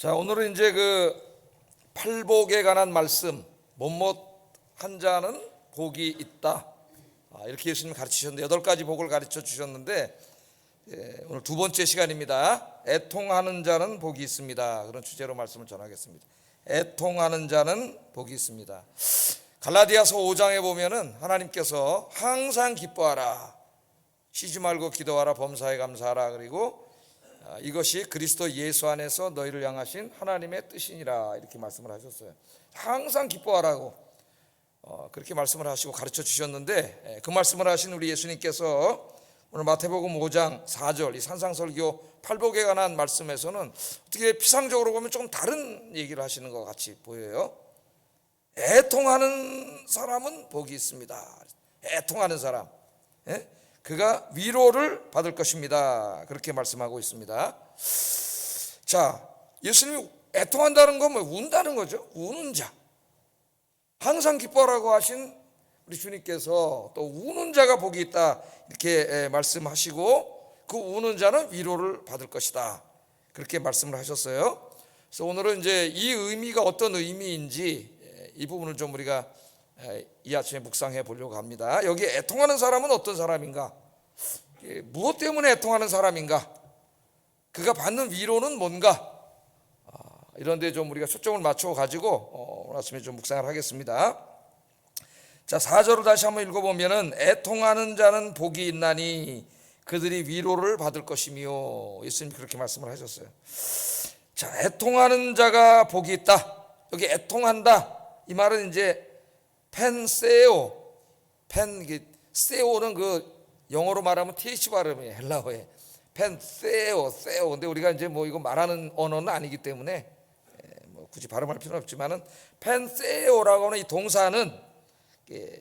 자, 오늘은 이제 그 팔복에 관한 말씀, 못한 자는 복이 있다. 이렇게 예수님 가르치셨는데 8가지 복을 가르쳐 주셨는데, 오늘 두 번째 시간입니다. 애통하는 자는 복이 있습니다. 그런 주제로 말씀을 전하겠습니다. 애통하는 자는 복이 있습니다. 갈라디아서 5장에 보면은 하나님께서 항상 기뻐하라, 쉬지 말고 기도하라, 범사에 감사하라, 그리고 이것이 그리스도 예수 안에서 너희를 향하신 하나님의 뜻이니라, 이렇게 말씀을 하셨어요. 항상 기뻐하라고 그렇게 말씀을 하시고 가르쳐 주셨는데, 그 말씀을 하신 우리 예수님께서 오늘 마태복음 5장 4절 이 산상설교 팔복에 관한 말씀에서는 어떻게 피상적으로 보면 조금 다른 얘기를 하시는 것 같이 보여요. 애통하는 사람은 복이 있습니다. 애통하는 사람, 그가 위로를 받을 것입니다. 그렇게 말씀하고 있습니다. 자, 예수님이 애통한다는 건 뭐 운다는 거죠. 우는 자, 항상 기뻐하라고 하신 우리 주님께서 또 우는 자가 복이 있다, 이렇게 말씀하시고 그 우는 자는 위로를 받을 것이다, 그렇게 말씀을 하셨어요. 그래서 오늘은 이제 이 의미가 어떤 의미인지 이 부분을 좀 우리가 이 아침에 묵상해 보려고 합니다. 여기 애통하는 사람은 어떤 사람인가? 무엇 때문에 애통하는 사람인가? 그가 받는 위로는 뭔가? 이런 데 좀 우리가 초점을 맞춰 가지고 오늘 아침에 좀 묵상을 하겠습니다. 자, 4절을 다시 한번 읽어보면은 애통하는 자는 복이 있나니 그들이 위로를 받을 것이며, 예수님 그렇게 말씀을 하셨어요. 자, 애통하는 자가 복이 있다. 여기 애통한다, 이 말은 이제 펜세오, 세오는 그 영어로 말하면 TH 발음이에요. 헬라어에 펜세오, 세오. 근데 우리가 이제 뭐 이거 말하는 언어는 아니기 때문에 뭐 굳이 발음할 필요는 없지만은 펜세오라고 하는 이 동사는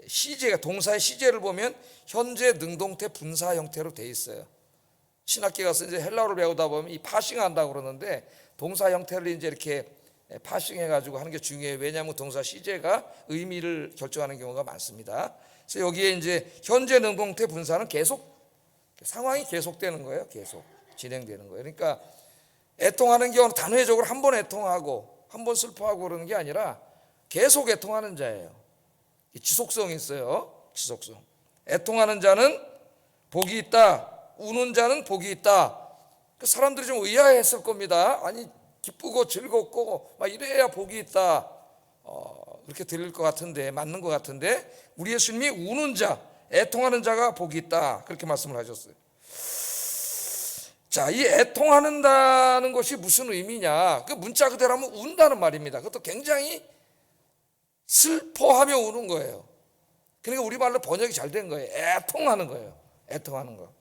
시제가, 동사의 시제를 보면 현재 능동태 분사 형태로 돼 있어요. 신학기 가서 이제 헬라어를 배우다 보면 이 파싱한다고 그러는데, 동사 형태를 이제 이렇게 파싱해 가지고 하는 게 중요해요. 왜냐하면 동사 시제가 의미를 결정하는 경우가 많습니다. 그래서 여기에 이제 현재 능동태 분사는 계속 상황이 계속되는 거예요. 계속 진행되는 거예요. 그러니까 애통하는 경우는 단회적으로 한 번 애통하고 한 번 슬퍼하고 그러는 게 아니라 계속 애통하는 자예요. 지속성이 있어요. 지속성. 애통하는 자는 복이 있다, 우는 자는 복이 있다. 사람들이 좀 의아했을 겁니다. 아니, 기쁘고 즐겁고 막 이래야 복이 있다, 그렇게 들릴 것 같은데, 맞는 것 같은데, 우리 예수님이 우는 자, 애통하는 자가 복이 있다, 그렇게 말씀을 하셨어요. 자, 이 애통하는다는 것이 무슨 의미냐? 그 문자 그대로 하면 운다는 말입니다. 그것도 굉장히 슬퍼하며 우는 거예요. 그러니까 우리말로 번역이 잘 된 거예요. 애통하는 거예요. 애통하는 거.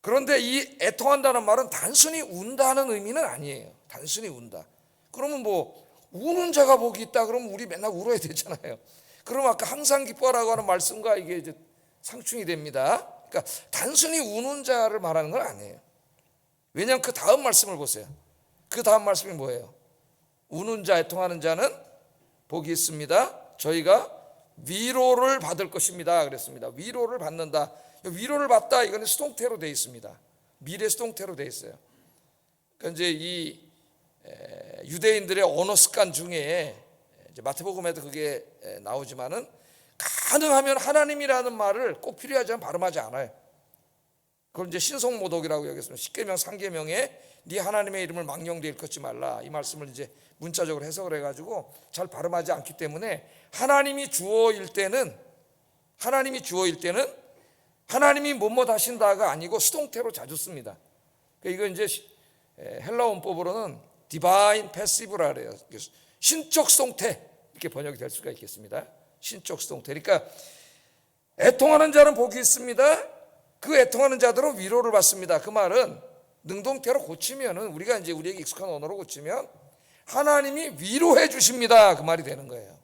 그런데 이 애통한다는 말은 단순히 운다는 의미는 아니에요. 단순히 운다. 그러면 뭐 우는 자가 복이 있다 그러면 우리 맨날 울어야 되잖아요. 그럼 아까 항상 기뻐하라고 하는 말씀과 이게 이제 상충이 됩니다. 그러니까 단순히 우는 자를 말하는 건 아니에요. 왜냐하면 그 다음 말씀을 보세요. 그 다음 말씀이 뭐예요? 우는 자, 애통하는 자는 복이 있습니다. 저희가 위로를 받을 것입니다, 그랬습니다. 위로를 받는다. 위로를 받다, 이거는 수동태로 되어 있습니다. 미래 수동태로 되어 있어요. 그러니까 이제 이 유대인들의 언어 습관 중에 이제 마태복음에도 그게 나오지만은, 가능하면 하나님이라는 말을 꼭 필요하지 않으면 발음하지 않아요. 그걸 이제 신성모독이라고 여겼습니다. 십계명, 상계명에 네 하나님의 이름을 망령되이 일컫지 말라, 이 말씀을 이제 문자적으로 해석을 해가지고 잘 발음하지 않기 때문에, 하나님이 주어일 때는 하나님이 뭐뭐 하신다가 아니고 수동태로 자주 씁니다. 이거 이제 헬라 원법으로는 디바인 패시브라 그래요. 신적 수동태, 이렇게 번역이 될 수가 있겠습니다. 신적 수동태. 그러니까 애통하는 자는 복이 있습니다. 그 애통하는 자들은 위로를 받습니다. 그 말은 능동태로 고치면은, 우리가 이제 우리에게 익숙한 언어로 고치면 하나님이 위로해 주십니다, 그 말이 되는 거예요.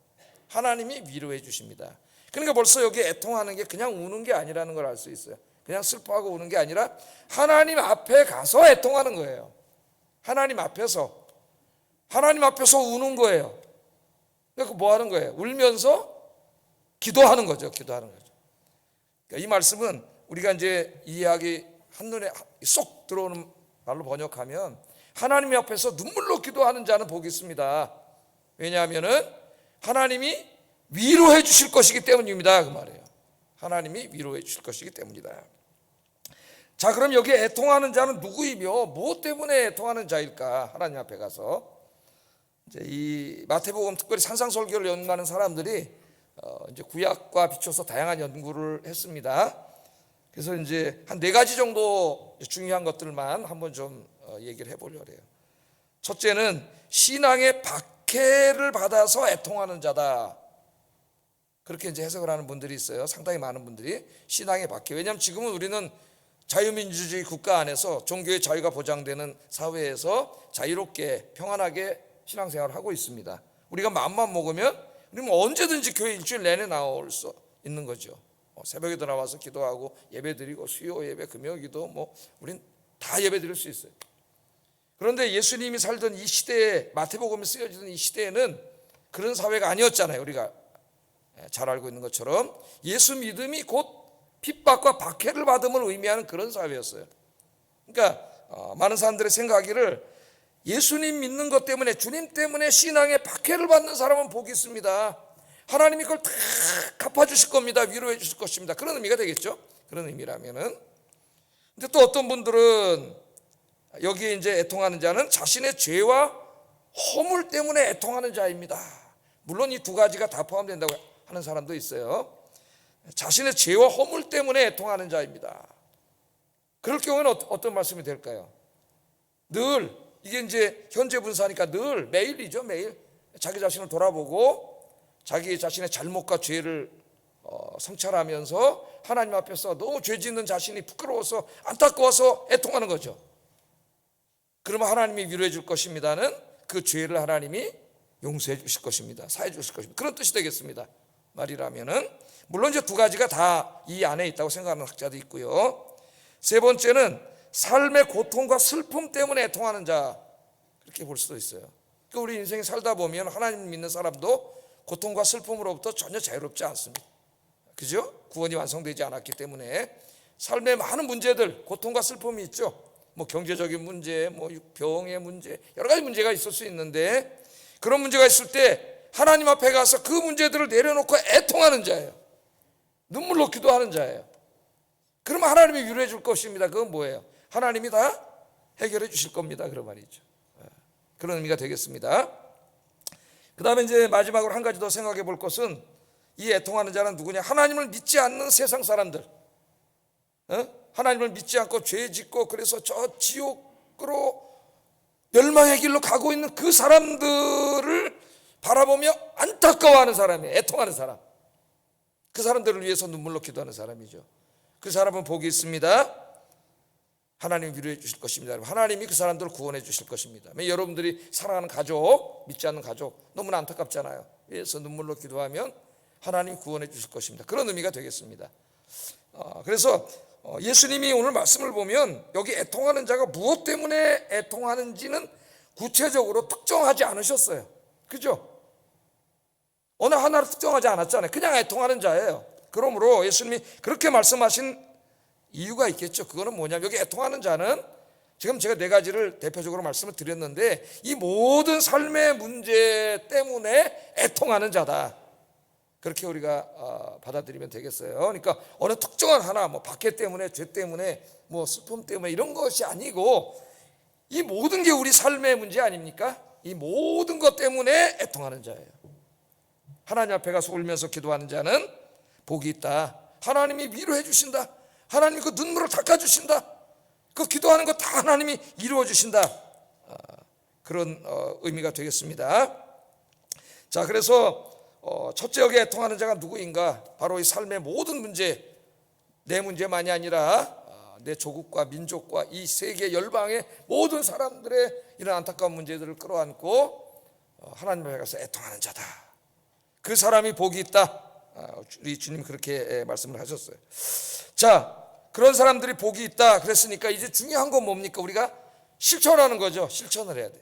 하나님이 위로해 주십니다. 그러니까 벌써 여기 애통하는 게 그냥 우는 게 아니라는 걸 알 수 있어요. 그냥 슬퍼하고 우는 게 아니라 하나님 앞에 가서 애통하는 거예요. 하나님 앞에서 우는 거예요. 그러니까 뭐 하는 거예요? 울면서 기도하는 거죠. 그러니까 이 말씀은 우리가 이제 이해하기 한눈에 쏙 들어오는 말로 번역하면, 하나님 앞에서 눈물로 기도하는 자는 복이 있습니다. 왜냐하면은 하나님이 위로해 주실 것이기 때문입니다. 그 말이에요. 하나님이 위로해 주실 것이기 때문이다. 자, 그럼 여기 애통하는 자는 누구이며 무엇 때문에 애통하는 자일까? 하나님 앞에 가서 이제 이 마태복음 특별히 산상설교를 연구하는 사람들이 이제 구약과 비춰서 다양한 연구를 했습니다. 그래서 이제 한 4가지 정도 중요한 것들만 한번 좀 얘기를 해보려고 해요. 첫째는 신앙의 박해를 받아서 애통하는 자다. 그렇게 이제 해석을 하는 분들이 있어요. 상당히 많은 분들이 신앙의 박해. 왜냐하면 지금은 우리는 자유민주주의 국가 안에서 종교의 자유가 보장되는 사회에서 자유롭게 평안하게 신앙생활을 하고 있습니다. 우리가 마음만 먹으면 우리는 언제든지 교회 일주일 내내 나올 수 있는 거죠. 새벽에도 나와서 기도하고 예배드리고 수요 예배, 금요 기도 우린 다 예배드릴 수 있어요. 그런데 예수님이 살던 이 시대에, 마태복음에 쓰여지던 이 시대에는 그런 사회가 아니었잖아요. 우리가 잘 알고 있는 것처럼 예수 믿음이 곧 핍박과 박해를 받음을 의미하는 그런 사회였어요. 그러니까 많은 사람들의 생각하기를 예수님 믿는 것 때문에, 주님 때문에 신앙의 박해를 받는 사람은 복이 있습니다. 하나님이 그걸 다 갚아주실 겁니다. 위로해 주실 것입니다. 그런 의미가 되겠죠. 그런 의미라면은. 근데 또 어떤 분들은 여기에 이제 애통하는 자는 자신의 죄와 허물 때문에 애통하는 자입니다. 물론 이 2가지가 다 포함된다고 하는 사람도 있어요. 자신의 죄와 허물 때문에 애통하는 자입니다. 그럴 경우에는 어떤 말씀이 될까요? 늘, 이게 이제 현재 분사니까 늘, 매일이죠. 매일 자기 자신을 돌아보고 자기 자신의 잘못과 죄를 성찰하면서 하나님 앞에서 너무 죄 짓는 자신이 부끄러워서 안타까워서 애통하는 거죠. 그러면 하나님이 위로해 줄 것입니다는 그 죄를 하나님이 용서해 주실 것입니다. 사해 주실 것입니다. 그런 뜻이 되겠습니다. 말이라면은 물론 이제 2가지가 다 이 안에 있다고 생각하는 학자도 있고요. 3번째는 삶의 고통과 슬픔 때문에 애통하는 자, 그렇게 볼 수도 있어요. 그러니까 우리 인생에 살다 보면 하나님 믿는 사람도 고통과 슬픔으로부터 전혀 자유롭지 않습니다. 그죠? 구원이 완성되지 않았기 때문에 삶의 많은 문제들, 고통과 슬픔이 있죠. 경제적인 문제, 병의 문제, 여러 가지 문제가 있을 수 있는데 그런 문제가 있을 때 하나님 앞에 가서 그 문제들을 내려놓고 애통하는 자예요. 눈물로 기도하는 자예요. 그러면 하나님이 위로해 줄 것입니다. 그건 뭐예요? 하나님이 다 해결해 주실 겁니다. 그런 말이죠. 그런 의미가 되겠습니다. 그 다음에 이제 마지막으로 한 가지 더 생각해 볼 것은 이 애통하는 자는 누구냐? 하나님을 믿지 않는 세상 사람들, 하나님을 믿지 않고 죄 짓고 그래서 저 지옥으로 멸망의 길로 가고 있는 그 사람들을 바라보며 안타까워하는 사람이에요. 애통하는 사람. 그 사람들을 위해서 눈물로 기도하는 사람이죠. 그 사람은 복이 있습니다. 하나님이 위로해 주실 것입니다. 하나님이 그 사람들을 구원해 주실 것입니다. 여러분들이 사랑하는 가족, 믿지 않는 가족 너무나 안타깝잖아요. 그래서 눈물로 기도하면 하나님이 구원해 주실 것입니다. 그런 의미가 되겠습니다. 그래서 예수님이 오늘 말씀을 보면 여기 애통하는 자가 무엇 때문에 애통하는지는 구체적으로 특정하지 않으셨어요. 그죠? 어느 하나를 특정하지 않았잖아요. 그냥 애통하는 자예요. 그러므로 예수님이 그렇게 말씀하신 이유가 있겠죠. 그거는 뭐냐면 여기 애통하는 자는 지금 제가 4가지를 대표적으로 말씀을 드렸는데 이 모든 삶의 문제 때문에 애통하는 자다. 그렇게 우리가 받아들이면 되겠어요. 그러니까 어느 특정한 하나, 박해 때문에, 죄 때문에, 슬픔 때문에 이런 것이 아니고 이 모든 게 우리 삶의 문제 아닙니까? 이 모든 것 때문에 애통하는 자예요. 하나님 앞에 가서 울면서 기도하는 자는 복이 있다. 하나님이 위로해 주신다. 하나님이 그 눈물을 닦아주신다. 그 기도하는 거 다 하나님이 이루어 주신다. 그런 의미가 되겠습니다. 자, 그래서 첫째 여기 애통하는 자가 누구인가? 바로 이 삶의 모든 문제, 내 문제만이 아니라 내 조국과 민족과 이 세계 열방의 모든 사람들의 이런 안타까운 문제들을 끌어안고 하나님 앞에 가서 애통하는 자다. 그 사람이 복이 있다. 우리 주님 그렇게 말씀을 하셨어요. 자, 그런 사람들이 복이 있다 그랬으니까 이제 중요한 건 뭡니까? 우리가 실천하는 거죠. 실천을 해야 돼.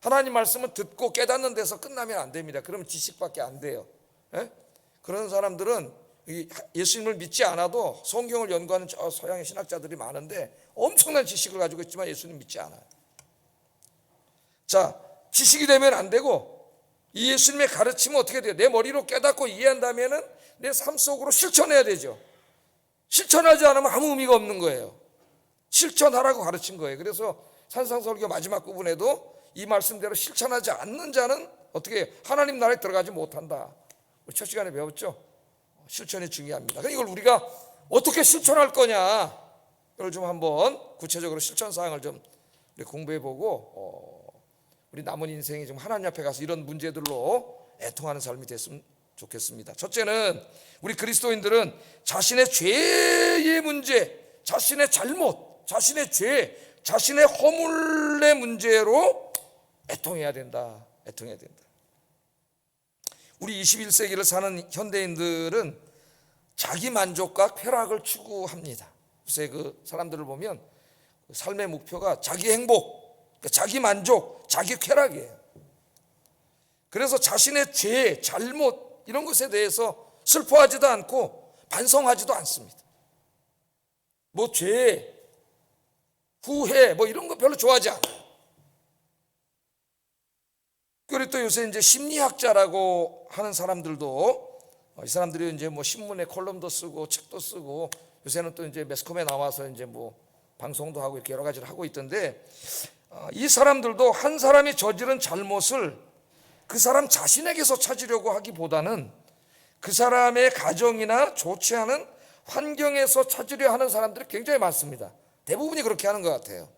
하나님 말씀은 듣고 깨닫는 데서 끝나면 안 됩니다. 그러면 지식밖에 안 돼요. 그런 사람들은 예수님을 믿지 않아도 성경을 연구하는 저 서양의 신학자들이 많은데 엄청난 지식을 가지고 있지만 예수님 믿지 않아요. 자, 지식이 되면 안 되고 이 예수님의 가르침은 어떻게 돼요? 내 머리로 깨닫고 이해한다면은 내 삶 속으로 실천해야 되죠. 실천하지 않으면 아무 의미가 없는 거예요. 실천하라고 가르친 거예요. 그래서 산상설교 마지막 부분에도 이 말씀대로 실천하지 않는 자는 어떻게 하나님 나라에 들어가지 못한다. 우리 첫 시간에 배웠죠? 실천이 중요합니다. 이걸 우리가 어떻게 실천할 거냐, 이걸 좀 한번 구체적으로 실천 사항을 좀 공부해보고 우리 남은 인생이 좀 하나님 앞에 가서 이런 문제들로 애통하는 삶이 됐으면 좋겠습니다. 첫째는 우리 그리스도인들은 자신의 죄의 문제, 자신의 잘못, 자신의 죄, 자신의 허물의 문제로 애통해야 된다. 애통해야 된다. 우리 21세기를 사는 현대인들은 자기 만족과 쾌락을 추구합니다. 요새 그 사람들을 보면 삶의 목표가 자기 행복, 자기 만족, 자기 쾌락이에요. 그래서 자신의 죄, 잘못 이런 것에 대해서 슬퍼하지도 않고 반성하지도 않습니다. 뭐 죄, 후회 뭐 이런 거 별로 좋아하지 않아요. 그리고 또 요새 이제 심리학자라고 하는 사람들도 이 사람들이 이제 뭐 신문에 컬럼도 쓰고 책도 쓰고 요새는 또 이제 매스컴에 나와서 이제 뭐 방송도 하고 이렇게 여러 가지를 하고 있던데, 이 사람들도 한 사람이 저지른 잘못을 그 사람 자신에게서 찾으려고 하기보다는 그 사람의 가정이나 좋지 않은 환경에서 찾으려 하는 사람들이 굉장히 많습니다. 대부분이 그렇게 하는 것 같아요.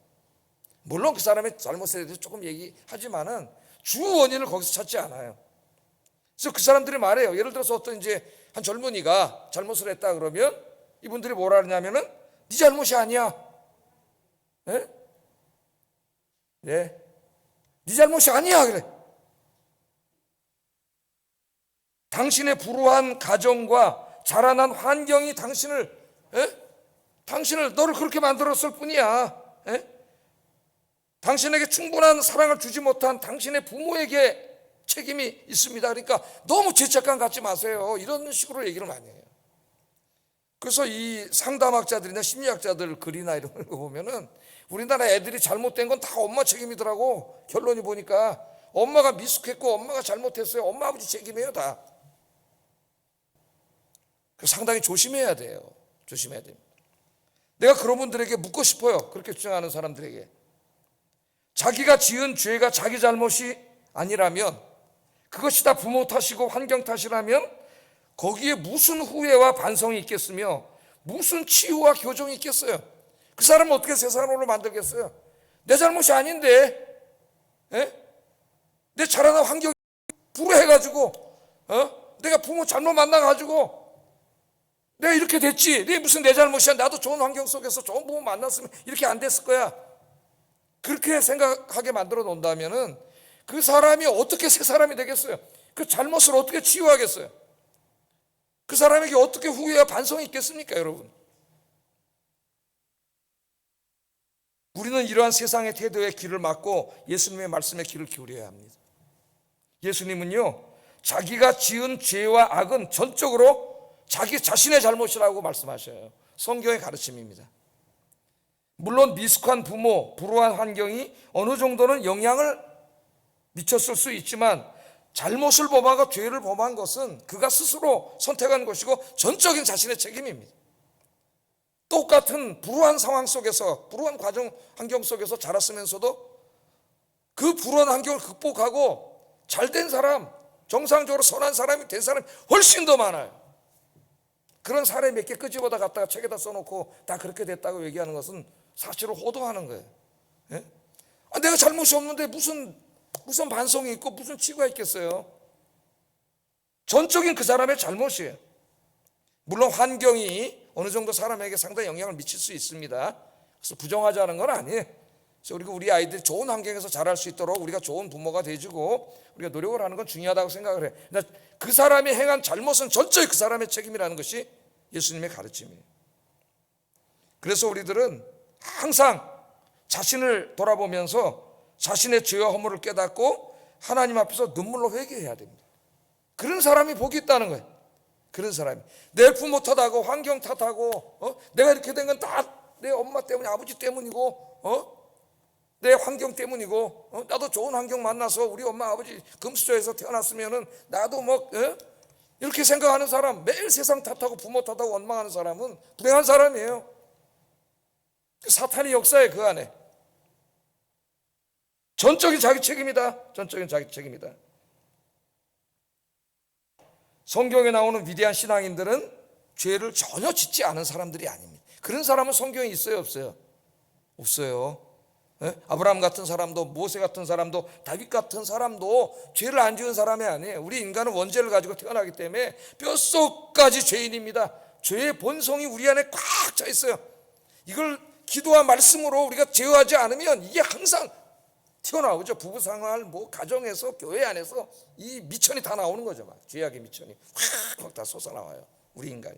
물론 그 사람의 잘못에 대해서 조금 얘기하지만은 주 원인을 거기서 찾지 않아요. 그래서 그 사람들이 말해요. 예를 들어서 어떤 이제 한 젊은이가 잘못을 했다 그러면 이분들이 뭐라 하냐면은 네 잘못이 아니야. 네? 네. 네 잘못이 아니야 그래. 당신의 불우한 가정과 자라난 환경이 당신을 너를 그렇게 만들었을 뿐이야. 당신에게 충분한 사랑을 주지 못한 당신의 부모에게 책임이 있습니다. 그러니까 너무 죄책감 갖지 마세요. 이런 식으로 얘기를 많이 해요. 그래서 이 상담학자들이나 심리학자들 글이나 이런 거 보면은 우리나라 애들이 잘못된 건 다 엄마 책임이더라고. 결론이 보니까 엄마가 미숙했고 엄마가 잘못했어요. 엄마 아버지 책임이에요 다. 그래서 상당히 조심해야 돼요. 조심해야 됩니다. 내가 그런 분들에게 묻고 싶어요. 그렇게 주장하는 사람들에게. 자기가 지은 죄가 자기 잘못이 아니라면, 그것이 다 부모 탓이고 환경 탓이라면 거기에 무슨 후회와 반성이 있겠으며 무슨 치유와 교정이 있겠어요? 그 사람은 어떻게 새 사람으로 만들겠어요? 내 잘못이 아닌데, 내 자라난 환경이 불우해가지고, 내가 부모 잘못 만나가지고 내가 이렇게 됐지. 이게 무슨 내 잘못이야. 나도 좋은 환경 속에서 좋은 부모 만났으면 이렇게 안 됐을 거야. 그렇게 생각하게 만들어 놓는다면은 그 사람이 어떻게 새 사람이 되겠어요? 그 잘못을 어떻게 치유하겠어요? 그 사람에게 어떻게 후회와 반성이 있겠습니까, 여러분? 우리는 이러한 세상의 태도에 귀를 막고 예수님의 말씀에 귀를 기울여야 합니다. 예수님은요, 자기가 지은 죄와 악은 전적으로 자기 자신의 잘못이라고 말씀하셔요. 성경의 가르침입니다. 물론 미숙한 부모, 불우한 환경이 어느 정도는 영향을 미쳤을 수 있지만 잘못을 범하고 죄를 범한 것은 그가 스스로 선택한 것이고 전적인 자신의 책임입니다. 똑같은 불우한 상황 속에서, 불우한 환경 속에서 자랐으면서도 그 불우한 환경을 극복하고 잘된 사람, 정상적으로 선한 사람이 된 사람이 훨씬 더 많아요. 그런 사례 몇 개 끄집어다 갖다가 책에다 써놓고 다 그렇게 됐다고 얘기하는 것은 사실을 호도하는 거예요. 내가 잘못이 없는데 무슨 반성이 있고 무슨 치유가 있겠어요? 전적인 그 사람의 잘못이에요. 물론 환경이 어느 정도 사람에게 상당히 영향을 미칠 수 있습니다. 그래서 부정하자는 건 아니에요. 그래서 우리 아이들이 좋은 환경에서 자랄 수 있도록 우리가 좋은 부모가 되어주고 우리가 노력을 하는 건 중요하다고 생각을 해요. 그러나 그 사람이 행한 잘못은 전적이 그 사람의 책임이라는 것이 예수님의 가르침이에요. 그래서 우리들은 항상 자신을 돌아보면서 자신의 죄와 허물을 깨닫고 하나님 앞에서 눈물로 회개해야 됩니다. 그런 사람이 복이 있다는 거예요. 그런 사람이 내 부모 탓하고 환경 탓하고 내가 이렇게 된 건 다 내 엄마 때문에 아버지 때문이고 내 환경 때문이고, 나도 좋은 환경 만나서 우리 엄마 아버지 금수저에서 태어났으면은 나도 뭐 이렇게 생각하는 사람, 매일 세상 탓하고 부모 탓하고 원망하는 사람은 불행한 사람이에요. 사탄이 역사에 그 안에 전적인 자기 책임이다. 전적인 자기 책임이다. 성경에 나오는 위대한 신앙인들은 죄를 전혀 짓지 않은 사람들이 아닙니다. 그런 사람은 성경에 있어요, 없어요? 없어요. 아브라함 같은 사람도, 모세 같은 사람도, 다윗 같은 사람도 죄를 안 지은 사람이 아니에요. 우리 인간은 원죄를 가지고 태어나기 때문에 뼛속까지 죄인입니다. 죄의 본성이 우리 안에 꽉 차 있어요. 이걸 기도와 말씀으로 우리가 제어하지 않으면 이게 항상 튀어나오죠. 부부생활, 가정에서, 교회 안에서 이 미천이 다 나오는 거죠. 막 죄악의 미천이 확 다 솟아나와요, 우리 인간이.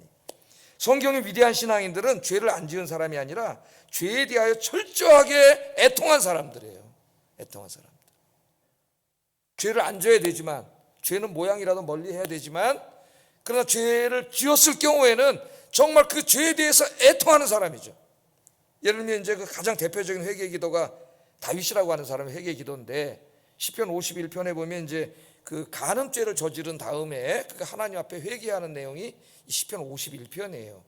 성경의 위대한 신앙인들은 죄를 안 지은 사람이 아니라 죄에 대하여 철저하게 애통한 사람들이에요. 애통한 사람들. 죄를 안 져야 되지만, 죄는 모양이라도 멀리 해야 되지만, 그러나 죄를 지었을 경우에는 정말 그 죄에 대해서 애통하는 사람이죠. 예를 들면 이제 그 가장 대표적인 회개 기도가 다윗이라고 하는 사람의 회개 기도인데, 시편 51편에 보면 이제 그 간음죄를 저지른 다음에 그 하나님 앞에 회개하는 내용이 이 시편 51편이에요.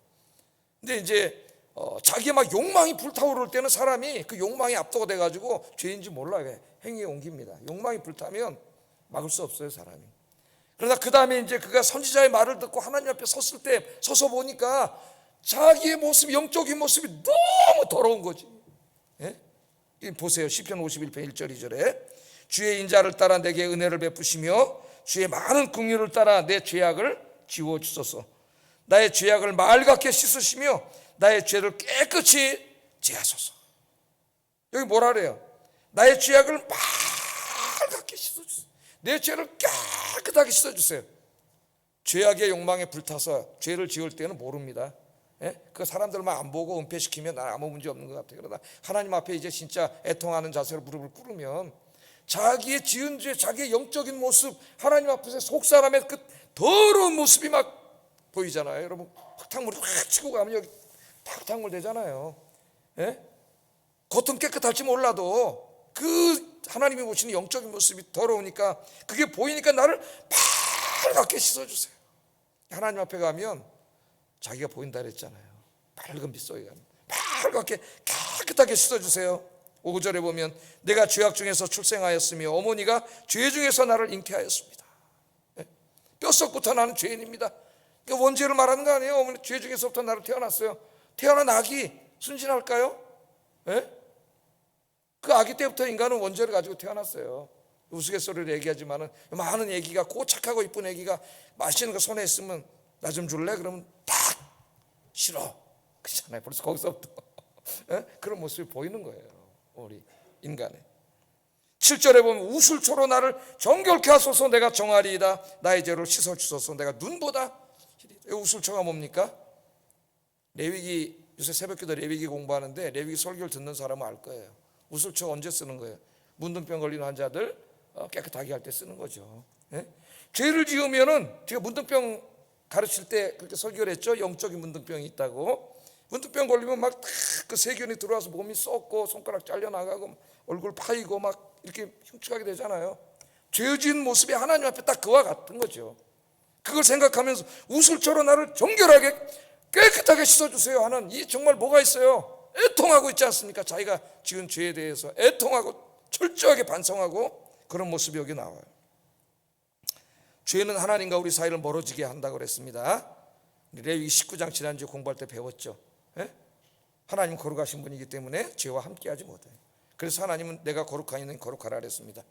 근데 이제 자기의 막 욕망이 불타오를 때는 사람이 그 욕망이 압도가 돼가지고 죄인지 몰라요. 행위에 옮깁니다. 욕망이 불타면 막을 수 없어요, 사람이. 그러다 그 다음에 이제 그가 선지자의 말을 듣고 하나님 앞에 섰을 때 서서 보니까 자기의 모습, 영적인 모습이 너무 더러운 거지. 예? 보세요. 시편 51편 1절 2절에 주의 인자를 따라 내게 은혜를 베푸시며 주의 많은 긍휼을 따라 내 죄악을 지워주소서. 나의 죄악을 맑게 씻으시며 나의 죄를 깨끗이 제하소서. 여기 뭐라 그래요? 나의 죄악을 맑게 씻어주세요. 내 죄를 깨끗하게 씻어주세요. 죄악의 욕망에 불타서 죄를 지을 때는 모릅니다. 그 사람들만 안 보고 은폐시키면 난 아무 문제 없는 것 같아요. 그러다 하나님 앞에 이제 진짜 애통하는 자세로 무릎을 꿇으면 자기의 지은 죄, 자기의 영적인 모습, 하나님 앞에서 속사람의 그 더러운 모습이 막 보이잖아요. 여러분, 흙탕물이 확 치고 가면 여기 흙탕물 되잖아요. 겉은 깨끗할지 몰라도 그 하나님이 보시는 영적인 모습이 더러우니까, 그게 보이니까 나를 빨갛게 씻어주세요. 하나님 앞에 가면 자기가 보인다 그랬잖아요. 밝은 빛 속에 가면 빨갛게 깨끗하게 씻어주세요. 5절에 보면 내가 죄악 중에서 출생하였으며 어머니가 죄 중에서 나를 잉태하였습니다. 뼛속부터 나는 죄인입니다. 그러니까 원죄를 말하는 거 아니에요. 어머니 죄 중에서부터 나를 태어났어요. 태어난 아기 순진할까요? 그 아기 때부터 인간은 원죄를 가지고 태어났어요. 우스갯소리를 얘기하지만은 많은 애기가, 고 착하고 이쁜 애기가 맛있는 거 손에 있으면 나 좀 줄래? 그러면 딱 싫어. 그렇잖아요. 벌써 거기서부터 그런 모습이 보이는 거예요, 우리 인간의. 7절에 보면 우술초로 나를 정결케 하소서. 내가 정하리이다. 나의 죄를 씻어주소서. 내가 눈보다 희리이다. 우술초가 뭡니까? 레위기, 요새 새벽기도 레위기 공부하는데 레위기 설교를 듣는 사람은 알 거예요. 우술초 언제 쓰는 거예요? 문둥병 걸린 환자들 깨끗하게 할 때 쓰는 거죠. 죄를 지으면은, 제가 문둥병 가르칠 때 그렇게 설교를 했죠. 영적인 문둥병이 있다고. 문둥병 걸리면 막 그 세균이 들어와서 몸이 썩고 손가락 잘려나가고 얼굴 파이고 막 이렇게 흉측하게 되잖아요. 죄 지은 모습이 하나님 앞에 딱 그와 같은 거죠. 그걸 생각하면서 우술초로 나를 정결하게 깨끗하게 씻어주세요 하는, 이 정말 뭐가 있어요? 애통하고 있지 않습니까? 자기가 지은 죄에 대해서 애통하고 철저하게 반성하고 그런 모습이 여기 나와요. 죄는 하나님과 우리 사이를 멀어지게 한다고 그랬습니다. 레위기 19장 지난주에 공부할 때 배웠죠. 하나님 거룩하신 분이기 때문에 죄와 함께하지 못해요. 그래서 하나님은 내가 거룩한 이는 거룩하라 그랬습니다.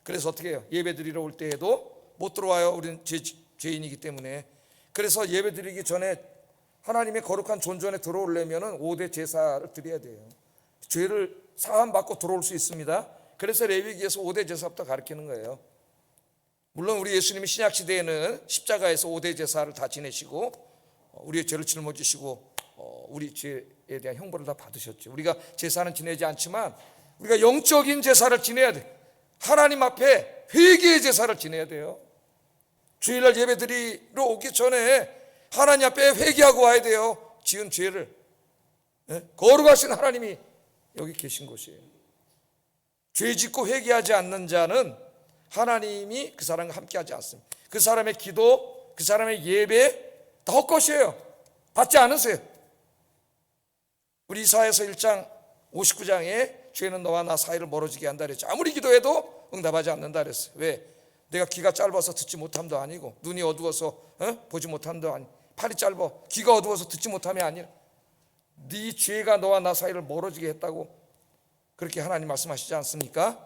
그래서 어떻게 해요? 예배 드리러 올 때에도 못 들어와요. 우리는 죄인이기 때문에. 그래서 예배 드리기 전에 하나님의 거룩한 존전에 들어오려면 5대 제사를 드려야 돼요. 죄를 사함 받고 들어올 수 있습니다. 그래서 레위기에서 5대 제사부터 가르치는 거예요. 물론 우리 예수님이 신약 시대에는 십자가에서 5대 제사를 다 지내시고 우리의 죄를 짊어지시고 우리 죄에 대한 형벌을 다 받으셨죠. 우리가 제사는 지내지 않지만 우리가 영적인 제사를 지내야 돼. 하나님 앞에 회개의 제사를 지내야 돼요. 주일날 예배드리러 오기 전에 하나님 앞에 회개하고 와야 돼요. 지은 죄를. 거룩하신 하나님이 여기 계신 곳이에요. 죄짓고 회개하지 않는 자는 하나님이 그 사람과 함께하지 않습니다. 그 사람의 기도, 그 사람의 예배 다 헛것이에요. 받지 않으세요. 우리 이사야서 1장 59장에 죄는 너와 나 사이를 멀어지게 한다 그랬죠. 아무리 기도해도 응답하지 않는다 그랬어요. 왜? 내가 귀가 짧아서 듣지 못함도 아니고, 눈이 어두워서 보지 못함도 아니고, 팔이 짧아 귀가 어두워서 듣지 못함이 아니라 네 죄가 너와 나 사이를 멀어지게 했다고 그렇게 하나님 말씀하시지 않습니까?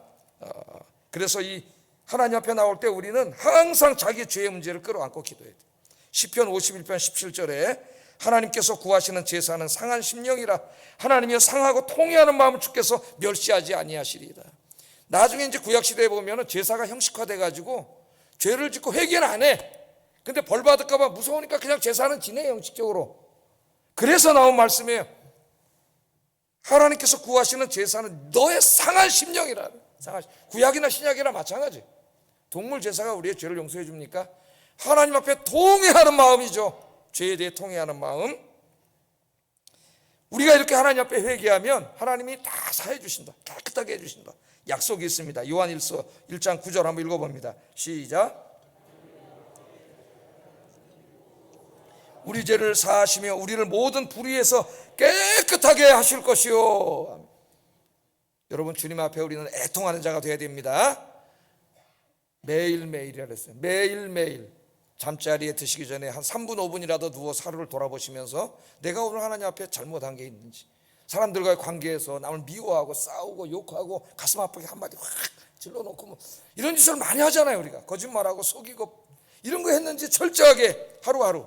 그래서 이 하나님 앞에 나올 때 우리는 항상 자기 죄의 문제를 끌어안고 기도해야 돼요. 시편 51편 17절에 하나님께서 구하시는 제사는 상한 심령이라 하나님이여 상하고 통회하는 마음을 주께서 멸시하지 아니하시리이다. 나중에 이제 구약시대에 보면 제사가 형식화돼 가지고 죄를 짓고 회개는 안 해. 근데 벌 받을까 봐 무서우니까 그냥 제사는 지내, 형식적으로. 그래서 나온 말씀이에요. 하나님께서 구하시는 제사는 너의 상한 심령이라. 구약이나 신약이나 마찬가지. 동물 제사가 우리의 죄를 용서해 줍니까? 하나님 앞에 통회하는 마음이죠. 죄에 대해 통회하는 마음. 우리가 이렇게 하나님 앞에 회개하면 하나님이 다 사해 주신다. 깨끗하게 해주신다. 약속이 있습니다. 요한일서 1장 9절 한번 읽어봅니다. 시작. 우리 죄를 사하시며 우리를 모든 불의에서 깨끗하게 하실 것이요. 여러분, 주님 앞에 우리는 애통하는 자가 되어야 됩니다. 매일매일이라 그랬어요. 매일매일 잠자리에 드시기 전에 한 3분 5분이라도 누워서 하루를 돌아보시면서 내가 오늘 하나님 앞에 잘못한 게 있는지, 사람들과의 관계에서 남을 미워하고 싸우고 욕하고 가슴 아프게 한마디 확 질러놓고 뭐 이런 짓을 많이 하잖아요. 우리가 거짓말하고 속이고 이런 거 했는지 철저하게 하루하루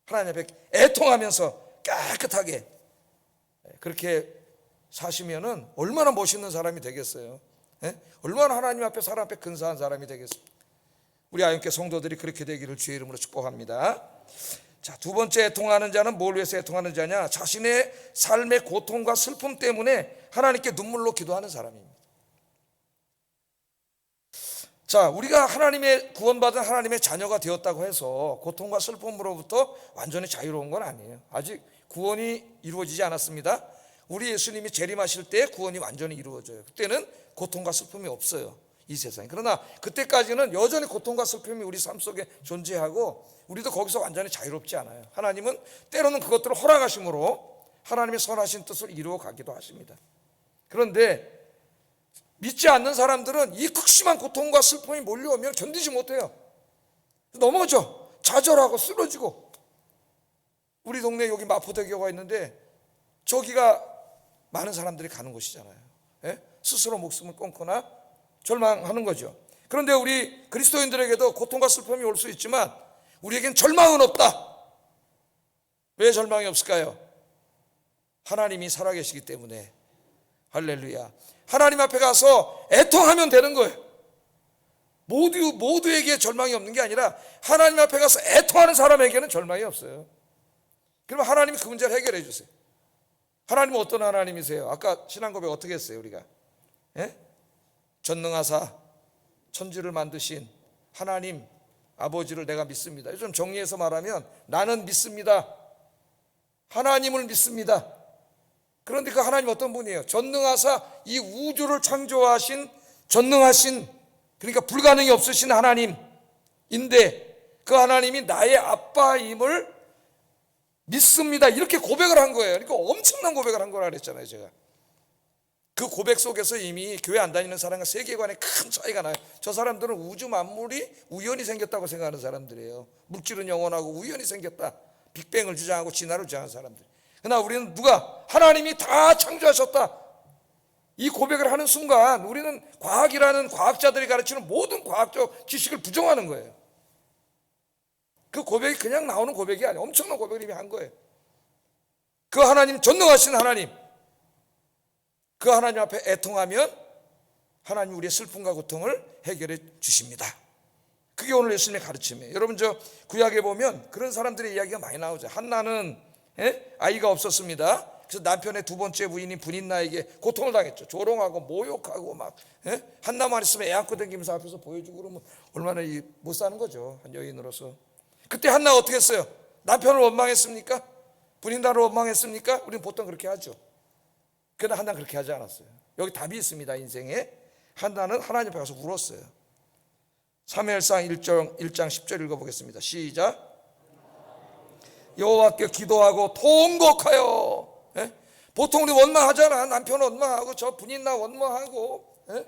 하나님 앞에 애통하면서 깨끗하게 그렇게 사시면은 얼마나 멋있는 사람이 되겠어요. 얼마나 하나님 앞에 사람 앞에 근사한 사람이 되겠습니까? 우리 아윤교 성도들이 그렇게 되기를 주의 이름으로 축복합니다. 자, 두 번째 애통하는 자는 뭘 위해서 애통하는 자냐? 자신의 삶의 고통과 슬픔 때문에 하나님께 눈물로 기도하는 사람입니다. 자, 우리가 하나님의 구원받은 하나님의 자녀가 되었다고 해서 고통과 슬픔으로부터 완전히 자유로운 건 아니에요. 아직 구원이 이루어지지 않았습니다. 우리 예수님이 재림하실 때 구원이 완전히 이루어져요. 그때는 고통과 슬픔이 없어요, 이 세상에. 그러나 그때까지는 여전히 고통과 슬픔이 우리 삶 속에 존재하고 우리도 거기서 완전히 자유롭지 않아요. 하나님은 때로는 그것들을 허락하심으로 하나님의 선하신 뜻을 이루어 가기도 하십니다. 그런데 믿지 않는 사람들은 이 극심한 고통과 슬픔이 몰려오면 견디지 못해요. 넘어져, 좌절하고 쓰러지고. 우리 동네 여기 마포대교가 있는데 저기가 많은 사람들이 가는 곳이잖아요. 스스로 목숨을 끊거나 절망하는 거죠. 그런데 우리 그리스도인들에게도 고통과 슬픔이 올 수 있지만 우리에겐 절망은 없다. 왜 절망이 없을까요? 하나님이 살아계시기 때문에. 할렐루야. 하나님 앞에 가서 애통하면 되는 거예요. 모두에게 절망이 없는 게 아니라 하나님 앞에 가서 애통하는 사람에게는 절망이 없어요. 그럼 하나님이 그 문제를 해결해 주세요. 하나님은 어떤 하나님이세요? 아까 신앙 고백 어떻게 했어요, 우리가? 전능하사 천지를 만드신 하나님 아버지를 내가 믿습니다. 좀 정리해서 말하면 나는 믿습니다. 하나님을 믿습니다. 그런데 그 하나님 어떤 분이에요? 전능하사 이 우주를 창조하신 전능하신, 그러니까 불가능이 없으신 하나님인데 그 하나님이 나의 아빠임을 믿습니다. 이렇게 고백을 한 거예요. 그러니까 엄청난 고백을 한 거라 그랬잖아요, 제가. 그 고백 속에서 이미 교회 안 다니는 사람과 세계관에 큰 차이가 나요. 저 사람들은 우주 만물이 우연히 생겼다고 생각하는 사람들이에요. 물질은 영원하고 우연히 생겼다. 빅뱅을 주장하고 진화를 주장하는 사람들. 그러나 우리는 누가? 하나님이 다 창조하셨다. 이 고백을 하는 순간 우리는 과학이라는 과학자들이 가르치는 모든 과학적 지식을 부정하는 거예요. 그 고백이 그냥 나오는 고백이 아니에요. 엄청난 고백을 이미 한 거예요. 그 하나님, 전능하신 하나님, 그 하나님 앞에 애통하면 하나님 우리의 슬픔과 고통을 해결해 주십니다. 그게 오늘 예수님의 가르침이에요. 여러분, 저 구약에 보면 그런 사람들의 이야기가 많이 나오죠. 한나는 아이가 없었습니다. 그래서 남편의 두 번째 부인인 브닌나에게 고통을 당했죠. 조롱하고 모욕하고 막 한나만 있으면 애 안고 다니면서 앞에서 보여주고 그러면 얼마나 못 사는 거죠, 한 여인으로서. 그때 한나가 어떻게 했어요? 남편을 원망했습니까? 브닌나를 원망했습니까? 우리는 보통 그렇게 하죠. 그러나 한나는 그렇게 하지 않았어요. 여기 답이 있습니다. 인생에. 한나는 하나님 앞에 가서 울었어요. 사무엘상 1장 10절 읽어보겠습니다. 시작. 여호와께 기도하고 통곡하여. 예? 보통 우리 원망하잖아. 남편 원망하고 저 부인 나 원망하고. 예?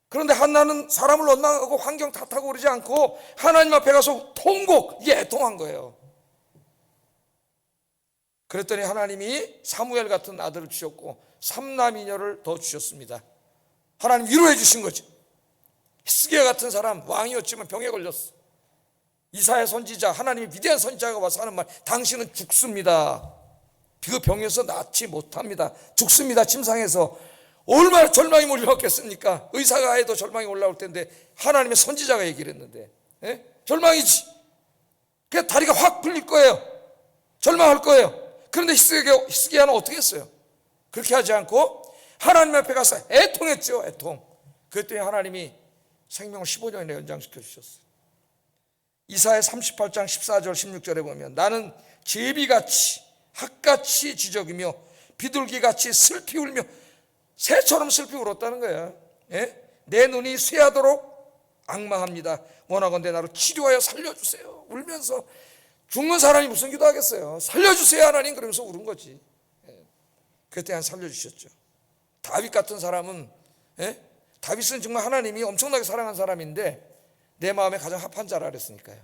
그런데 한나는 사람을 원망하고 환경 탓하고 그러지 않고 하나님 앞에 가서 통곡, 이게 애통한 거예요. 그랬더니 하나님이 사무엘 같은 아들을 주셨고 삼남이녀를 더 주셨습니다. 하나님 위로해 주신 거지. 히스기야 같은 사람 왕이었지만 병에 걸렸어. 이사야 선지자, 하나님이 위대한 선지자가 와서 하는 말, 당신은 죽습니다. 그 병에서 낫지 못합니다. 죽습니다. 침상에서. 얼마나 절망이 몰려왔겠습니까? 의사가 해도 절망이 올라올 텐데 하나님의 선지자가 얘기를 했는데, 예? 절망이지. 그냥 다리가 확 풀릴 거예요. 절망할 거예요. 그런데 히스기야는 어떻게 했어요? 그렇게 하지 않고 하나님 앞에 가서 애통했죠. 애통. 그랬더니 하나님이 생명을 15년이나 연장시켜 주셨어요. 이사야 38장 14절 16절에 보면 나는 제비같이 학같이 지적이며 비둘기같이 슬피 울며 새처럼 슬피 울었다는 거야. 예? 내 눈이 쇠하도록 악망합니다. 원하건대 나를 치료하여 살려주세요. 울면서. 죽는 사람이 무슨 기도하겠어요? 살려주세요 하나님, 그러면서 울은 거지. 예. 그때 살려주셨죠. 다윗 같은 사람은, 예? 다윗은 정말 하나님이 엄청나게 사랑한 사람인데 내 마음에 가장 합한 자라 그랬으니까요.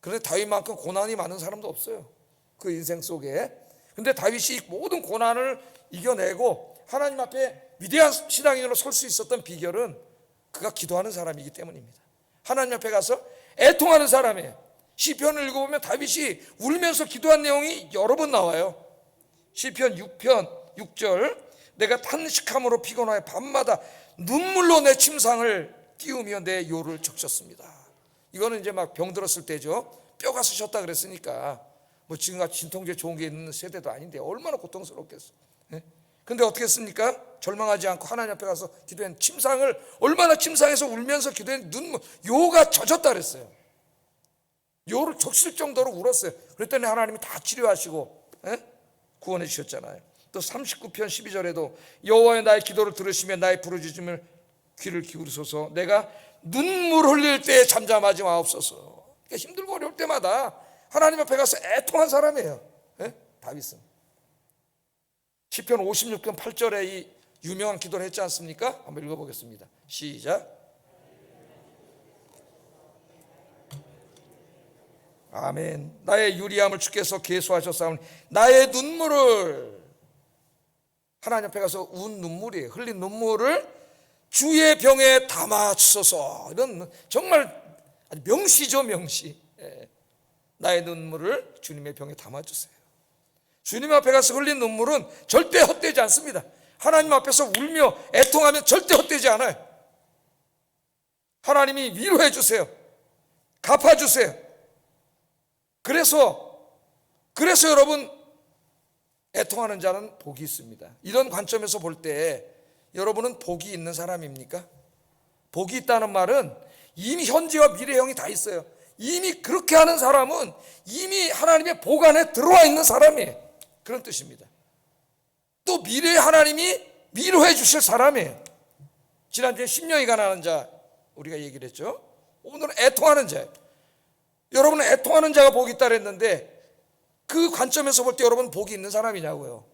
그런데 다윗만큼 고난이 많은 사람도 없어요, 그 인생 속에. 근데 다윗이 모든 고난을 이겨내고 하나님 앞에 위대한 신앙인으로 설 수 있었던 비결은 그가 기도하는 사람이기 때문입니다. 하나님 앞에 가서 애통하는 사람이에요. 시편을 읽어보면 다윗이 울면서 기도한 내용이 여러 번 나와요. 시편 6편 6절, 내가 탄식함으로 피곤하여 밤마다 눈물로 내 침상을 띄우며 내 요를 적셨습니다. 이거는 이제 막 병들었을 때죠. 뼈가 쑤셨다 그랬으니까 뭐 지금같이 진통제 좋은 게 있는 세대도 아닌데 얼마나 고통스럽겠어. 근데 어떻게 했습니까? 절망하지 않고 하나님 앞에 가서 기도한 침상을, 얼마나 침상에서 울면서 기도한 눈물, 요가 젖었다 그랬어요. 요를 적실 정도로 울었어요. 그랬더니 하나님이 다 치료하시고, 구원해 주셨잖아요. 또 39편 12절에도 여호와여 나의 기도를 들으시며 나의 부르짖음을 귀를 기울이소서. 내가 눈물 흘릴 때에 잠잠하지 마옵소서. 그러니까 힘들고 어려울 때마다 하나님 앞에 가서 애통한 사람이에요. 다윗은 시편 56편 8절에 이 유명한 기도를 했지 않습니까? 한번 읽어보겠습니다. 시작. 아멘. 나의 유리함을 주께서 계수하셨사오니 나의 눈물을, 하나님 앞에 가서 운 눈물이에요. 흘린 눈물을 주의 병에 담아 주소서. 이런 정말 명시죠, 명시. 나의 눈물을 주님의 병에 담아 주세요. 주님 앞에 가서 흘린 눈물은 절대 헛되지 않습니다. 하나님 앞에서 울며 애통하면 절대 헛되지 않아요. 하나님이 위로해 주세요. 갚아 주세요. 그래서 여러분, 애통하는 자는 복이 있습니다. 이런 관점에서 볼 때 여러분은 복이 있는 사람입니까? 복이 있다는 말은 이미 현재와 미래형이 다 있어요. 이미 그렇게 하는 사람은 이미 하나님의 복 안에 들어와 있는 사람이에요. 그런 뜻입니다. 또 미래에 하나님이 위로해 주실 사람이에요. 지난주에 심령이 가난한 자 우리가 얘기를 했죠. 오늘은 애통하는 자예요. 여러분은 애통하는 자가 복이 있다 그랬는데 그 관점에서 볼 때 여러분 복이 있는 사람이냐고요.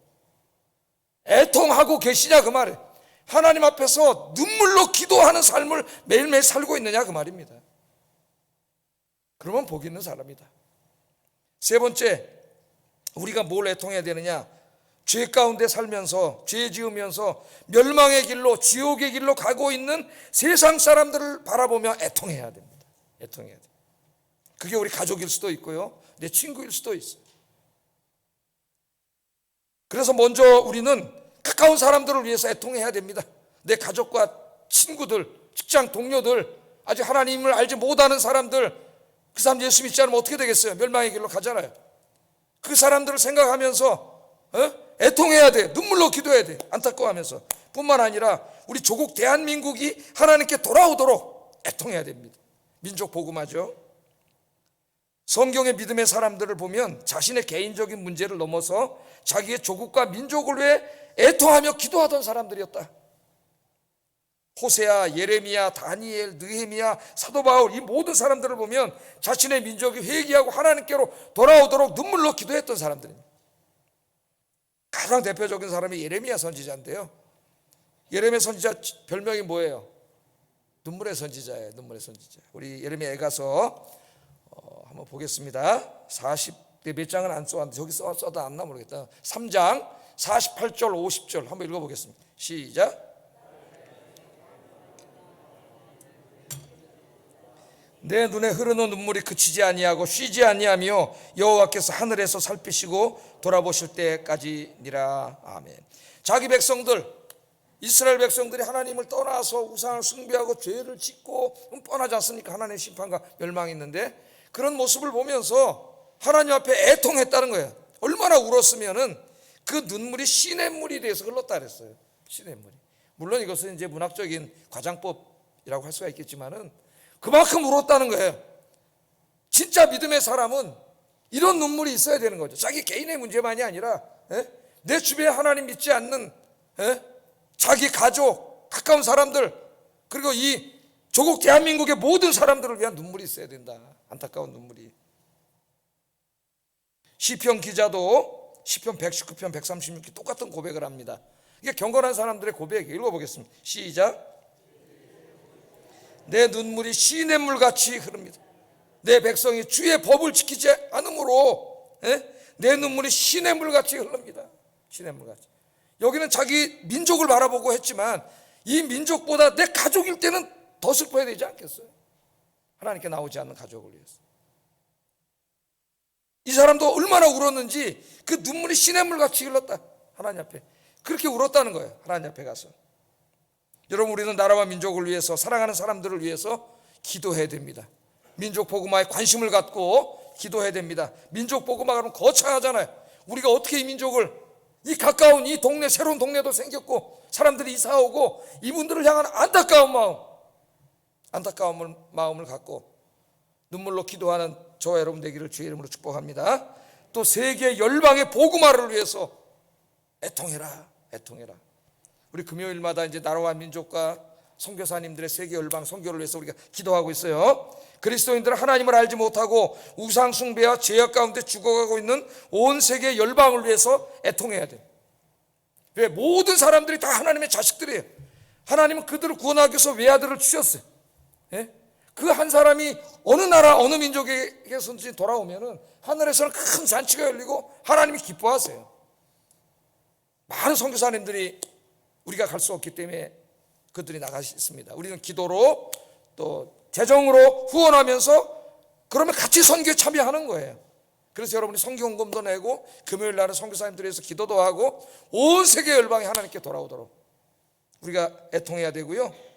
애통하고 계시냐 그 말이에요. 하나님 앞에서 눈물로 기도하는 삶을 매일매일 살고 있느냐 그 말입니다. 그러면 복이 있는 사람이다. 세 번째, 우리가 뭘 애통해야 되느냐? 죄 가운데 살면서, 죄 지으면서 멸망의 길로, 지옥의 길로 가고 있는 세상 사람들을 바라보며 애통해야 됩니다. 애통해야 돼요. 그게 우리 가족일 수도 있고요, 내 친구일 수도 있어요. 그래서 먼저 우리는 가까운 사람들을 위해서 애통해야 됩니다. 내 가족과 친구들, 직장 동료들, 아직 하나님을 알지 못하는 사람들, 그 사람 예수 믿지 않으면 어떻게 되겠어요? 멸망의 길로 가잖아요. 그 사람들을 생각하면서 애통해야 돼. 눈물로 기도해야 돼. 안타까워하면서. 뿐만 아니라 우리 조국 대한민국이 하나님께 돌아오도록 애통해야 됩니다. 민족 복음화죠. 성경의 믿음의 사람들을 보면 자신의 개인적인 문제를 넘어서 자기의 조국과 민족을 위해 애통하며 기도하던 사람들이었다. 호세아, 예레미야, 다니엘, 느헤미야, 사도 바울, 이 모든 사람들을 보면 자신의 민족이 회개하고 하나님께로 돌아오도록 눈물로 기도했던 사람들입니다. 가장 대표적인 사람이 예레미야 선지자인데요. 예레미야 선지자 별명이 뭐예요? 눈물의 선지자예요. 눈물의 선지자. 우리 예레미야 애가서 한번 보겠습니다. 40대 몇 장은 안 써왔는데 저기 써도 안나 모르겠다. 3장 48절 50절 한번 읽어보겠습니다. 시작. 내 눈에 흐르는 눈물이 그치지 아니하고 쉬지 아니하며 여호와께서 하늘에서 살피시고 돌아보실 때까지니라. 아멘. 자기 백성들, 이스라엘 백성들이 하나님을 떠나서 우상을 숭배하고 죄를 짓고 뻔하지 않습니까? 하나님의 심판과 멸망이 있는데 그런 모습을 보면서 하나님 앞에 애통했다는 거예요. 얼마나 울었으면은 그 눈물이 시냇물이 돼서 흘렀다 그랬어요. 시냇물이. 물론 이것은 이제 문학적인 과장법이라고 할 수가 있겠지만은 그만큼 울었다는 거예요. 진짜 믿음의 사람은 이런 눈물이 있어야 되는 거죠. 자기 개인의 문제만이 아니라 내 주변에 하나님 믿지 않는 자기 가족, 가까운 사람들, 그리고 이 조국 대한민국의 모든 사람들을 위한 눈물이 있어야 된다. 안타까운 눈물이. 시편 기자도 시편 119편 136편 똑같은 고백을 합니다. 이게 경건한 사람들의 고백이에요. 읽어보겠습니다. 시작. 내 눈물이 시냇물같이 흐릅니다. 내 백성이 주의 법을 지키지 않으므로 내 눈물이 시냇물같이 흐릅니다. 시냇물같이. 여기는 자기 민족을 바라보고 했지만 이 민족보다 내 가족일 때는 더 슬퍼야 되지 않겠어요? 하나님께 나오지 않는 가족을 위해서. 이 사람도 얼마나 울었는지 그 눈물이 시냇물같이 흘렀다. 하나님 앞에. 그렇게 울었다는 거예요. 하나님 앞에 가서. 여러분, 우리는 나라와 민족을 위해서, 사랑하는 사람들을 위해서 기도해야 됩니다. 민족 복음화에 관심을 갖고 기도해야 됩니다. 민족 복음화 그러면 거창하잖아요. 우리가 어떻게 이 민족을, 이 가까운 이 동네, 새로운 동네도 생겼고 사람들이 이사 오고 이분들을 향한 안타까운 마음을 갖고 눈물로 기도하는 저와 여러분 되기를 주의 이름으로 축복합니다. 또 세계 열방의 복음화를 위해서 애통해라. 우리 금요일마다 이제 나라와 민족과 선교사님들의 세계 열방 선교를 위해서 우리가 기도하고 있어요. 그리스도인들은 하나님을 알지 못하고 우상 숭배와 죄악 가운데 죽어가고 있는 온 세계 열방을 위해서 애통해야 돼요. 왜? 모든 사람들이 다 하나님의 자식들이에요. 하나님은 그들을 구원하기 위해서 외아들을 주셨어요. 그 한 사람이 어느 나라 어느 민족에게선지 돌아오면은 하늘에서는 큰 잔치가 열리고 하나님이 기뻐하세요. 많은 선교사님들이 우리가 갈 수 없기 때문에 그들이 나가셨습니다. 우리는 기도로 또 재정으로 후원하면서 그러면 같이 선교에 참여하는 거예요. 그래서 여러분이 선교헌금도 내고 금요일 날은 선교사님들을 위해서 기도도 하고 온 세계 열방이 하나님께 돌아오도록 우리가 애통해야 되고요.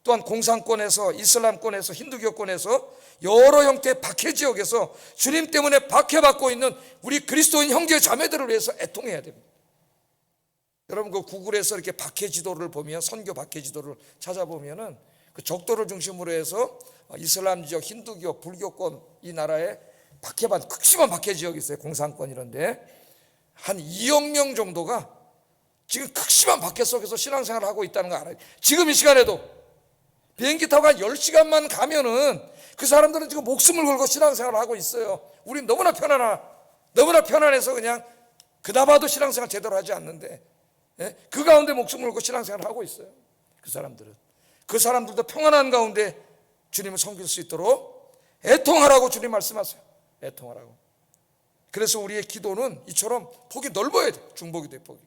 또한 공산권에서, 이슬람권에서, 힌두교권에서 여러 형태의 박해 지역에서 주님 때문에 박해받고 있는 우리 그리스도인 형제 자매들을 위해서 애통해야 됩니다. 여러분, 그 구글에서 이렇게 박해 지도를 보면, 선교 박해 지도를 찾아보면은 그 적도를 중심으로 해서 이슬람 지역, 힌두교, 불교권 이 나라에 박해받은 극심한 박해 지역이 있어요. 공산권 이런데 한 2억 명 정도가 지금 극심한 박해 속에서 신앙생활을 하고 있다는 거 알아요. 지금 이 시간에도 비행기 타고 한 10시간만 가면은 그 사람들은 지금 목숨을 걸고 신앙생활을 하고 있어요. 우린 너무나 편안해서 그냥 그나마도 신앙생활 제대로 하지 않는데 그 가운데 목숨을 걸고 신앙생활을 하고 있어요. 그 사람들도 평안한 가운데 주님을 섬길 수 있도록 애통하라고 주님 말씀하세요. 애통하라고. 그래서 우리의 기도는 이처럼 폭이 넓어야 돼. 중복이 돼, 폭이.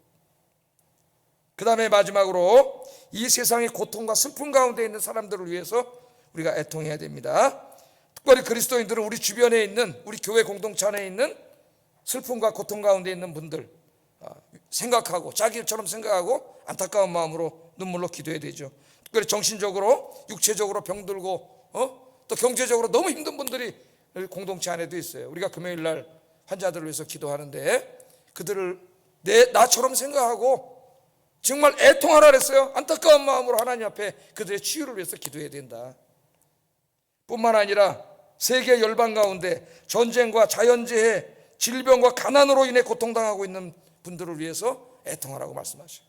그 다음에 마지막으로 이 세상의 고통과 슬픔 가운데 있는 사람들을 위해서 우리가 애통해야 됩니다. 특별히 그리스도인들은 우리 주변에 있는, 우리 교회 공동체 안에 있는 슬픔과 고통 가운데 있는 분들 생각하고, 자기 일처럼 생각하고 안타까운 마음으로 눈물로 기도해야 되죠. 특별히 정신적으로, 육체적으로 병들고 또 경제적으로 너무 힘든 분들이 공동체 안에도 있어요. 우리가 금요일 날 환자들을 위해서 기도하는데 그들을 나처럼 생각하고 정말 애통하라 그랬어요. 안타까운 마음으로 하나님 앞에 그들의 치유를 위해서 기도해야 된다. 뿐만 아니라 세계 열방 가운데 전쟁과 자연재해, 질병과 가난으로 인해 고통당하고 있는 분들을 위해서 애통하라고 말씀하셔요.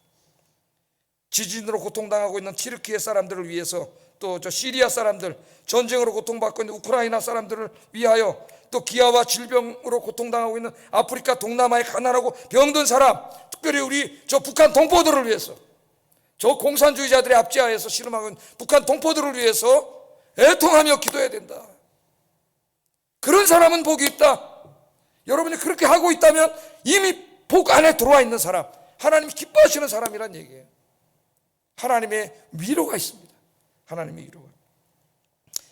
지진으로 고통당하고 있는 튀르키예 사람들을 위해서, 또 저 시리아 사람들, 전쟁으로 고통받고 있는 우크라이나 사람들을 위하여, 또 기아와 질병으로 고통당하고 있는 아프리카 동남아의 가난하고 병든 사람, 특별히 우리 저 북한 동포들을 위해서, 저 공산주의자들의 압제하에서 씨름하고 있는 북한 동포들을 위해서 애통하며 기도해야 된다. 그런 사람은 복이 있다. 여러분이 그렇게 하고 있다면 이미 복 안에 들어와 있는 사람, 하나님이 기뻐하시는 사람이란 얘기예요. 하나님의 위로가 있습니다. 하나님의 위로가.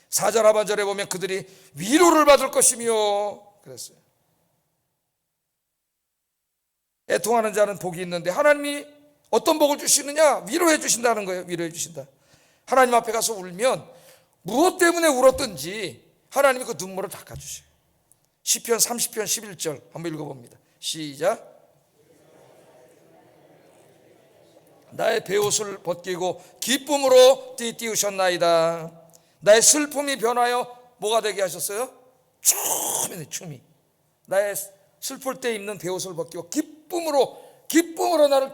4절 하반절에 보면 그들이 위로를 받을 것이며 그랬어요. 애통하는 자는 복이 있는데 하나님이 어떤 복을 주시느냐? 위로해 주신다는 거예요. 위로해 주신다. 하나님 앞에 가서 울면 무엇 때문에 울었든지 하나님이 그 눈물을 닦아주셔요. 시편 30편 11절 한번 읽어봅니다. 시작. 나의 베옷을 벗기고 기쁨으로 띠띠우셨나이다. 나의 슬픔이 변하여 뭐가 되게 하셨어요? 춤이. 나의 슬플 때 입는 베옷을 벗기고 기쁨으로 나를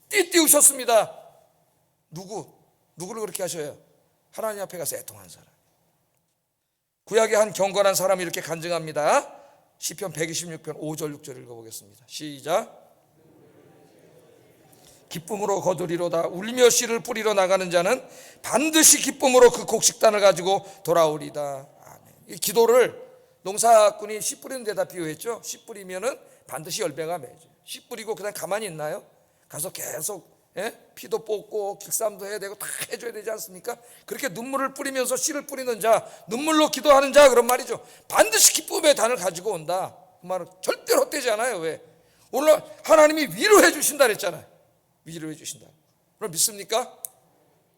띠띠우셨습니다. 누구를 그렇게 하셔요? 하나님 앞에 가서 애통한 사람. 구약의 한 경건한 사람이 이렇게 간증합니다. 시편 126편 5절 6절 읽어보겠습니다. 시작. 기쁨으로 거두리로다. 울며 씨를 뿌리러 나가는 자는 반드시 기쁨으로 그 곡식단을 가지고 돌아오리다. 아멘. 이 기도를 농사꾼이 씨 뿌리는 데다 비유했죠. 씨 뿌리면은 반드시 열매가 맺어요. 씨 뿌리고 그냥 가만히 있나요? 가서 계속 피도 뽑고 길쌈도 해야 되고 다 해줘야 되지 않습니까? 그렇게 눈물을 뿌리면서 씨를 뿌리는 자, 눈물로 기도하는 자, 그런 말이죠. 반드시 기쁨의 단을 가지고 온다. 그 말은 절대로 헛되지 않아요. 왜? 오늘 하나님이 위로해 주신다 그랬잖아요. 위로해 주신다. 그럼 믿습니까?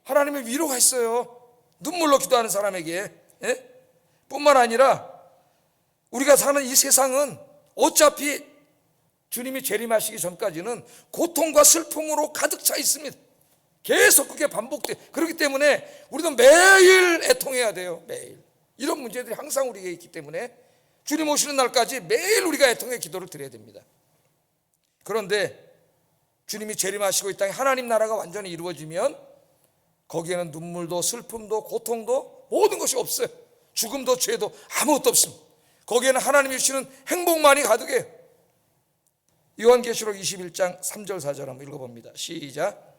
하나님의 위로가 있어요. 눈물로 기도하는 사람에게. 뿐만 아니라 우리가 사는 이 세상은 어차피 주님이 재림하시기 전까지는 고통과 슬픔으로 가득 차 있습니다. 계속 그게 반복돼. 그렇기 때문에 우리도 매일 애통해야 돼요. 매일. 이런 문제들이 항상 우리에게 있기 때문에 주님 오시는 날까지 매일 우리가 애통의 기도를 드려야 됩니다. 그런데 주님이 재림하시고 이 땅에 하나님 나라가 완전히 이루어지면 거기에는 눈물도 슬픔도 고통도 모든 것이 없어요. 죽음도 죄도 아무것도 없습니다. 거기에는 하나님이 주시는 행복만이 가득해요. 요한계시록 21장 3절 4절 한번 읽어봅니다. 시작.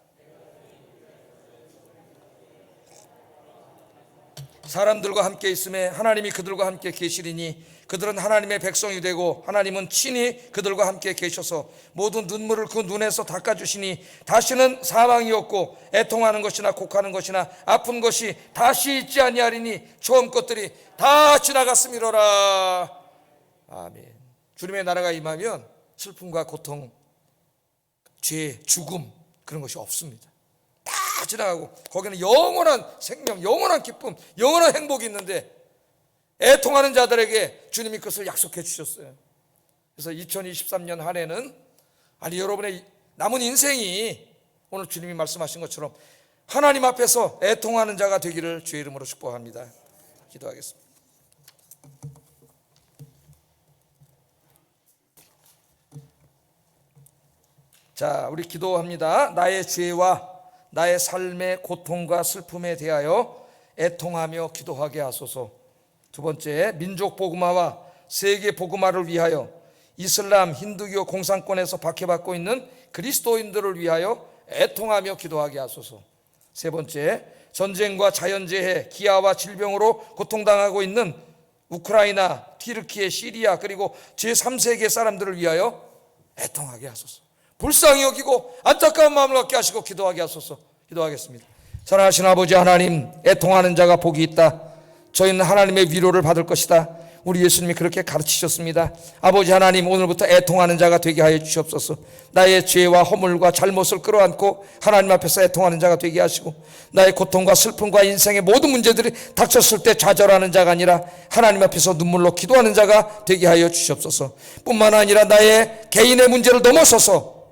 사람들과 함께 있음에 하나님이 그들과 함께 계시리니 그들은 하나님의 백성이 되고 하나님은 친히 그들과 함께 계셔서 모든 눈물을 그 눈에서 닦아주시니 다시는 사망이 없고 애통하는 것이나 곡하는 것이나 아픈 것이 다시 있지 아니하리니 처음 것들이 다 지나갔음이로라. 아멘. 주님의 나라가 임하면 슬픔과 고통, 죄, 죽음 그런 것이 없습니다. 다 지나가고 거기는 영원한 생명, 영원한 기쁨, 영원한 행복이 있는데 애통하는 자들에게 주님이 그것을 약속해 주셨어요. 그래서 2023년 한 해는 여러분의 남은 인생이 오늘 주님이 말씀하신 것처럼 하나님 앞에서 애통하는 자가 되기를 주의 이름으로 축복합니다. 기도하겠습니다. 자, 우리 기도합니다. 나의 죄와 나의 삶의 고통과 슬픔에 대하여 애통하며 기도하게 하소서. 두 번째, 민족 복음화와 세계 복음화를 위하여 이슬람, 힌두교 공산권에서 박해받고 있는 그리스도인들을 위하여 애통하며 기도하게 하소서. 세 번째, 전쟁과 자연재해, 기아와 질병으로 고통당하고 있는 우크라이나, 튀르키예, 시리아 그리고 제3세계 사람들을 위하여 애통하게 하소서. 불쌍히 여기고 안타까운 마음을 갖게 하시고 기도하게 하소서. 기도하겠습니다. 사랑하신 아버지 하나님, 애통하는 자가 복이 있다. 저희는 하나님의 위로를 받을 것이다. 우리 예수님이 그렇게 가르치셨습니다. 아버지 하나님, 오늘부터 애통하는 자가 되게 하여 주시옵소서. 나의 죄와 허물과 잘못을 끌어안고 하나님 앞에서 애통하는 자가 되게 하시고, 나의 고통과 슬픔과 인생의 모든 문제들이 닥쳤을 때 좌절하는 자가 아니라 하나님 앞에서 눈물로 기도하는 자가 되게 하여 주시옵소서. 뿐만 아니라 나의 개인의 문제를 넘어서서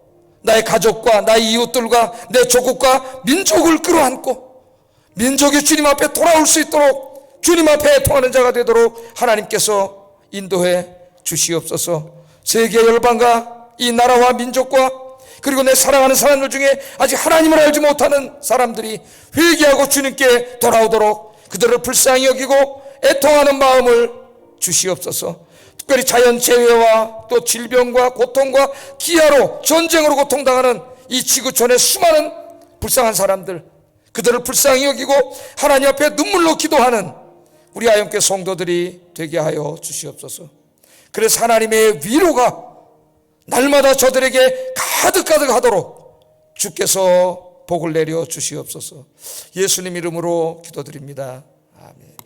나의 가족과 나의 이웃들과 내 조국과 민족을 끌어안고 민족이 주님 앞에 돌아올 수 있도록 주님 앞에 애통하는 자가 되도록 하나님께서 인도해 주시옵소서. 세계 열방과 이 나라와 민족과 그리고 내 사랑하는 사람들 중에 아직 하나님을 알지 못하는 사람들이 회개하고 주님께 돌아오도록 그들을 불쌍히 여기고 애통하는 마음을 주시옵소서. 특별히 자연재해와 또 질병과 고통과 기아로 전쟁으로 고통당하는 이 지구촌의 수많은 불쌍한 사람들, 그들을 불쌍히 여기고 하나님 앞에 눈물로 기도하는 우리 아영교회 성도들이 되게 하여 주시옵소서. 그래서 하나님의 위로가 날마다 저들에게 가득가득 하도록 주께서 복을 내려 주시옵소서. 예수님 이름으로 기도드립니다. 아멘.